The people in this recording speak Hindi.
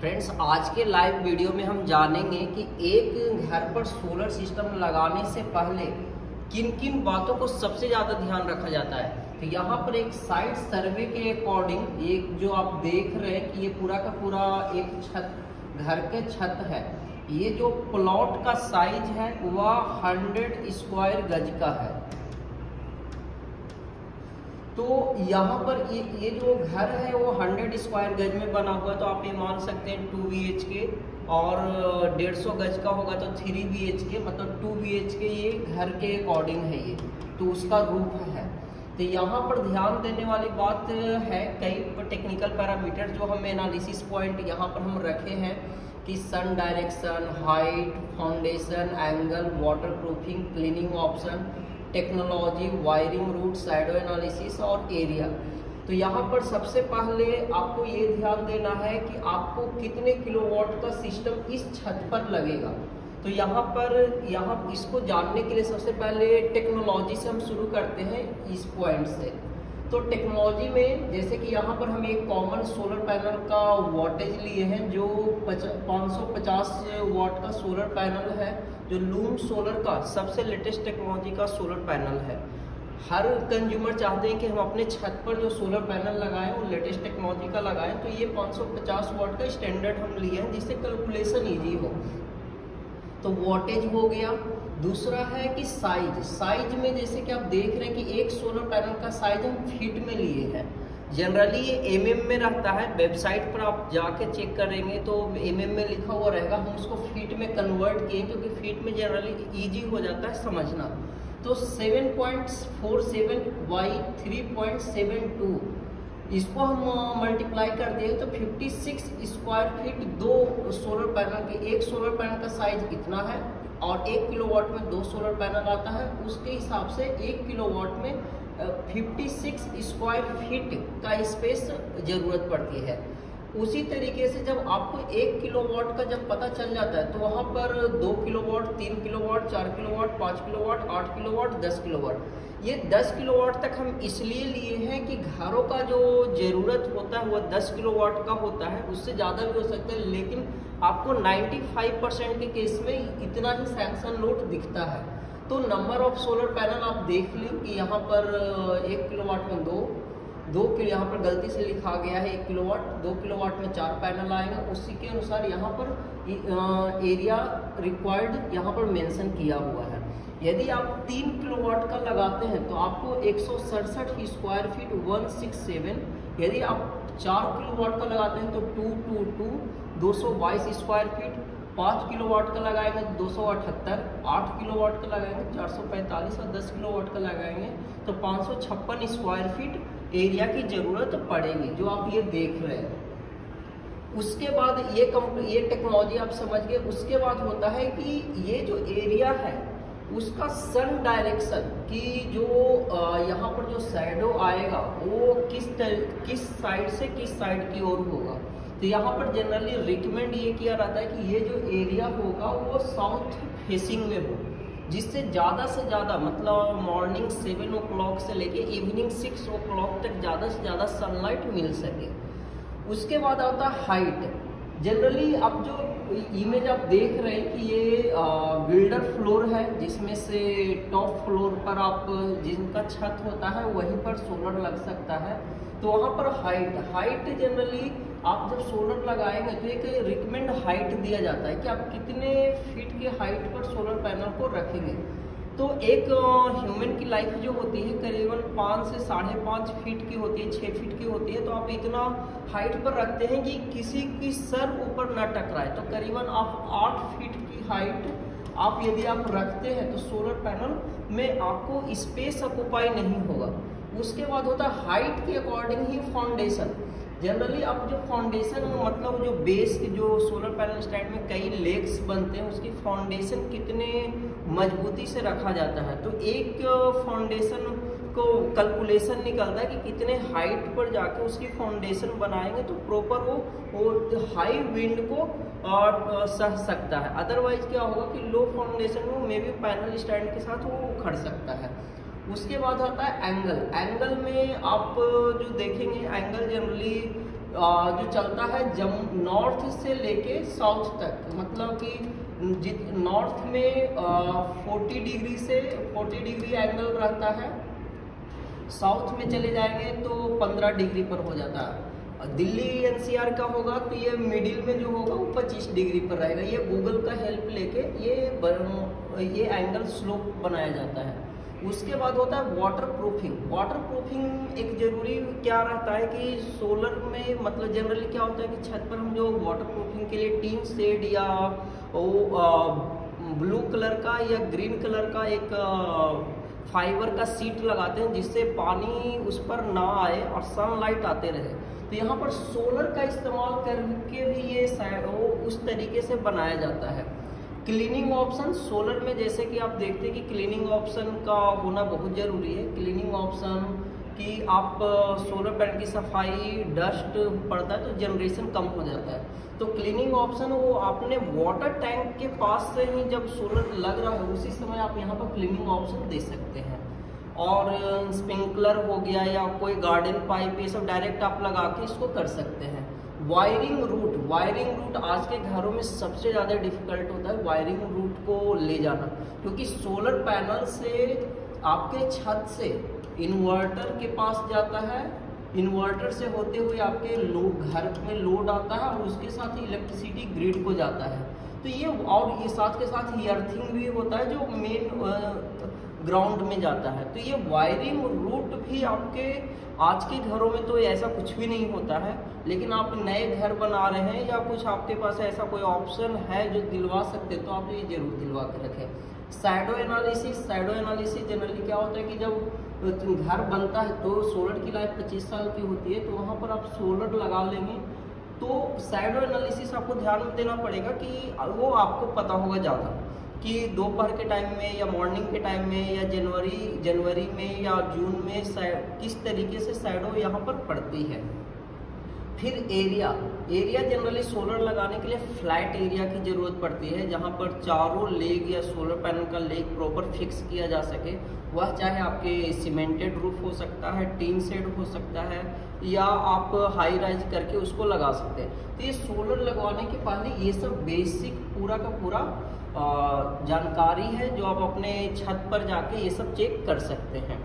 फ्रेंड्स, आज के लाइव वीडियो में हम जानेंगे कि एक घर पर सोलर सिस्टम लगाने से पहले किन किन बातों को सबसे ज़्यादा ध्यान रखा जाता है। तो यहाँ पर एक साइट सर्वे के अकॉर्डिंग एक जो आप देख रहे हैं कि ये पूरा का पूरा एक छत, घर के छत है। ये जो प्लॉट का साइज है वह 100 स्क्वायर गज का है। तो यहाँ पर ये जो घर है वो 100 स्क्वायर गज में बना हुआ है। तो आप ये मान सकते हैं 2 BHK और 150 गज का होगा तो 3 BHK, मतलब 2 BHK ये घर के अकॉर्डिंग है। ये तो उसका रूप है। तो यहाँ पर ध्यान देने वाली बात है कई टेक्निकल पैरामीटर जो हम एनालिसिस पॉइंट यहाँ पर हम रखे हैं कि sun direction, height, foundation, angle, water proofing, cleaning option, technology, wiring route, shadow analysis और एरिया। तो यहाँ पर सबसे पहले आपको ये ध्यान देना है कि आपको कितने किलोवाट का सिस्टम इस छत पर लगेगा। तो यहाँ इसको जानने के लिए सबसे पहले टेक्नोलॉजी से हम शुरू करते हैं इस पॉइंट से। तो टेक्नोलॉजी में जैसे कि यहाँ पर हम एक कॉमन सोलर पैनल का वोल्टेज लिए हैं जो 550 वाट का सोलर पैनल है, जो लूम सोलर का सबसे लेटेस्ट टेक्नोलॉजी का सोलर पैनल है। हर कंज्यूमर चाहते हैं कि हम अपने छत पर जो सोलर पैनल लगाएं वो लेटेस्ट टेक्नोलॉजी का लगाएं। तो ये 550 वाट का स्टैंडर्ड हम लिए हैं जिससे कैलकुलेशन ईजी हो। तो वोल्टेज हो गया। दूसरा है कि साइज में जैसे कि आप देख रहे हैं कि एक सोलर पैनल का साइज हम फीट में लिए हैं। जनरली ये mm में रहता है। वेबसाइट पर आप जाके चेक करेंगे तो mm में लिखा हुआ रहेगा। हम उसको फीट में कन्वर्ट किए क्योंकि फीट में जनरली इजी हो जाता है समझना। तो 7.47 बाई 3.72 इसको हम मल्टीप्लाई कर दें तो 56 स्क्वायर फीट दो सोलर पैनल के। एक सोलर पैनल का साइज इतना है और 1 किलोवाट में 2 सोलर पैनल आता है। उसके हिसाब से 1 किलोवाट में 56 स्क्वायर फीट का स्पेस जरूरत पड़ती है। उसी तरीके से जब आपको 1 किलोवाट का जब पता चल जाता है तो वहाँ पर 2 kilowatt, 3 kilowatt, 4 kilowatt, 5 kilowatt, 8 kilowatt, 10 kilowatt, ये 10 किलोवाट तक हम इसलिए लिए हैं कि घरों का जो ज़रूरत होता है वह 10 किलोवाट का होता है। उससे ज़्यादा भी हो सकता है, लेकिन आपको 95% के केस में इतना ही सैंक्शन लोड दिखता है। तो नंबर ऑफ सोलर पैनल आप देख लें कि यहाँ पर 1 किलोवाट में 2 किलो, यहाँ पर गलती से लिखा गया है 1 किलोवाट, 2 किलोवाट में 4 पैनल आएंगे। उसी के अनुसार यहाँ पर एरिया रिक्वायर्ड यहाँ पर मेंशन किया हुआ है। यदि आप 3 किलोवाट का लगाते हैं तो आपको 167 स्क्वायर फीट 167। यदि आप 4 किलोवाट का लगाते हैं तो 222 स्क्वायर फीट। 5 किलोवाट का लगाएंगे तो 278, 8 किलोवाट का लगाएंगे 445 और 10 किलोवाट का लगाएंगे तो 556 स्क्वायर फीट एरिया की ज़रूरत पड़ेगी, जो आप ये देख रहे हैं। उसके बाद ये टेक्नोलॉजी आप समझ गए। उसके बाद होता है कि ये जो एरिया है उसका सन डायरेक्शन की जो यहाँ पर जो शैडो आएगा वो किस साइड से किस साइड की ओर होगा। तो यहाँ पर जनरली रिकमेंड ये किया जाता है कि ये जो एरिया होगा वो साउथ फेसिंग में हो, जिससे ज़्यादा से ज़्यादा मतलब मॉर्निंग 7 o'clock से लेके इवनिंग 6 o'clock तक ज़्यादा से ज़्यादा सनलाइट मिल सके। उसके बाद आता है हाइट। जनरली अब जो इमेज आप देख रहे हैं कि ये बिल्डर फ्लोर है, जिसमें से टॉप फ्लोर पर आप जिनका छत होता है वहीं पर सोलर लग सकता है। तो वहाँ पर हाइट जनरली आप जब सोलर लगाएंगे तो एक रिकमेंड हाइट दिया जाता है कि आप कितने फीट के हाइट पर सोलर पैनल को रखेंगे। तो एक ह्यूमन की लाइफ जो होती है करीबन 5 से 5.5 फीट की होती है, 6 फीट की होती है। तो आप इतना हाइट पर रखते हैं कि किसी की सर ऊपर न टकराए। तो करीबन आप 8 फीट की हाइट आप यदि आप रखते हैं तो सोलर पैनल में आपको स्पेस ऑक्युपाई नहीं होगा। उसके बाद होता है हाइट के अकॉर्डिंग ही फाउंडेशन। जनरली अब जो फाउंडेशन मतलब जो बेस जो सोलर पैनल स्टैंड में कई लेग्स बनते हैं उसकी फाउंडेशन कितने मजबूती से रखा जाता है। तो एक फाउंडेशन को कैलकुलेशन निकलता है कि कितने हाइट पर जाके उसकी फाउंडेशन बनाएंगे तो प्रॉपर वो हाई विंड को सह सकता है। अदरवाइज क्या होगा कि लो फाउंडेशन में मे भी पैनल स्टैंड के साथ वो उखड़ सकता है। उसके बाद आता है एंगल। एंगल में आप जो देखेंगे एंगल जनरली जो चलता है नॉर्थ से लेके साउथ तक, मतलब कि नॉर्थ में 40 डिग्री से 40 डिग्री एंगल रहता है, साउथ में चले जाएंगे तो 15 डिग्री पर हो जाता है। दिल्ली एनसीआर का होगा तो ये मिडिल में जो होगा वो 25 डिग्री पर रहेगा। ये गूगल का हेल्प लेके ये एंगल स्लोप बनाया जाता है। उसके बाद होता है वाटर प्रूफिंग। वाटर प्रूफिंग एक जरूरी क्या रहता है कि सोलर में मतलब जनरली क्या होता है कि छत पर हम जो वाटर प्रूफिंग के लिए टीन शेड या ब्लू कलर का या ग्रीन कलर का एक फाइबर का सीट लगाते हैं जिससे पानी उस पर ना आए और सनलाइट आते रहे। तो यहाँ पर सोलर का इस्तेमाल करके भी ये उस तरीके से बनाया जाता है। क्लीनिंग ऑप्शन सोलर में जैसे कि आप देखते हैं कि क्लीनिंग ऑप्शन का होना बहुत ज़रूरी है। क्लीनिंग ऑप्शन कि आप सोलर पैनल की सफाई, डस्ट पड़ता है तो जनरेशन कम हो जाता है। तो क्लीनिंग ऑप्शन वो आपने वाटर टैंक के पास से ही जब सोलर लग रहा है उसी समय आप यहाँ पर क्लीनिंग ऑप्शन दे सकते हैं। और स्प्रिंकलर हो गया या कोई गार्डन पाइप, ये सब डायरेक्ट आप लगा के इसको कर सकते हैं। वायरिंग रूट आज के घरों में सबसे ज़्यादा डिफिकल्ट होता है वायरिंग रूट को ले जाना, क्योंकि सोलर पैनल से आपके छत से इन्वर्टर के पास जाता है, इन्वर्टर से होते हुए आपके घर में लोड आता है और उसके साथ ही इलेक्ट्रिसिटी ग्रिड को जाता है। तो ये साथ के साथ ही अर्थिंग भी होता है जो मेन ग्राउंड में जाता है। तो ये वायरिंग रूट भी आपके आज के घरों में तो ऐसा कुछ भी नहीं होता है, लेकिन आप नए घर बना रहे हैं या कुछ आपके पास ऐसा कोई ऑप्शन है जो दिलवा सकते हैं तो आप ये जरूर दिलवा कर रखें। शैडो एनालिसिस जनरली क्या होता है कि जब घर बनता है तो सोलर की लाइफ 25 साल की होती है, तो वहाँ पर आप सोलर लगा लेंगे तो शैडो एनालिसिस आपको ध्यान देना पड़ेगा कि वो आपको पता होगा ज़्यादा कि दोपहर के टाइम में या मॉर्निंग के टाइम में या जनवरी में या जून में किस तरीके से शैडो यहाँ पर पड़ती है। फिर एरिया जनरली सोलर लगाने के लिए फ्लैट एरिया की ज़रूरत पड़ती है जहाँ पर चारों लेग या सोलर पैनल का लेग प्रॉपर फिक्स किया जा सके। वह चाहे आपके सीमेंटेड रूफ हो सकता है, टीन शेड हो सकता है या आप हाई राइज करके उसको लगा सकते हैं। तो ये सोलर लगवाने के पहले ये सब बेसिक पूरा का पूरा जानकारी है जो आप अपने छत पर जाके ये सब चेक कर सकते हैं।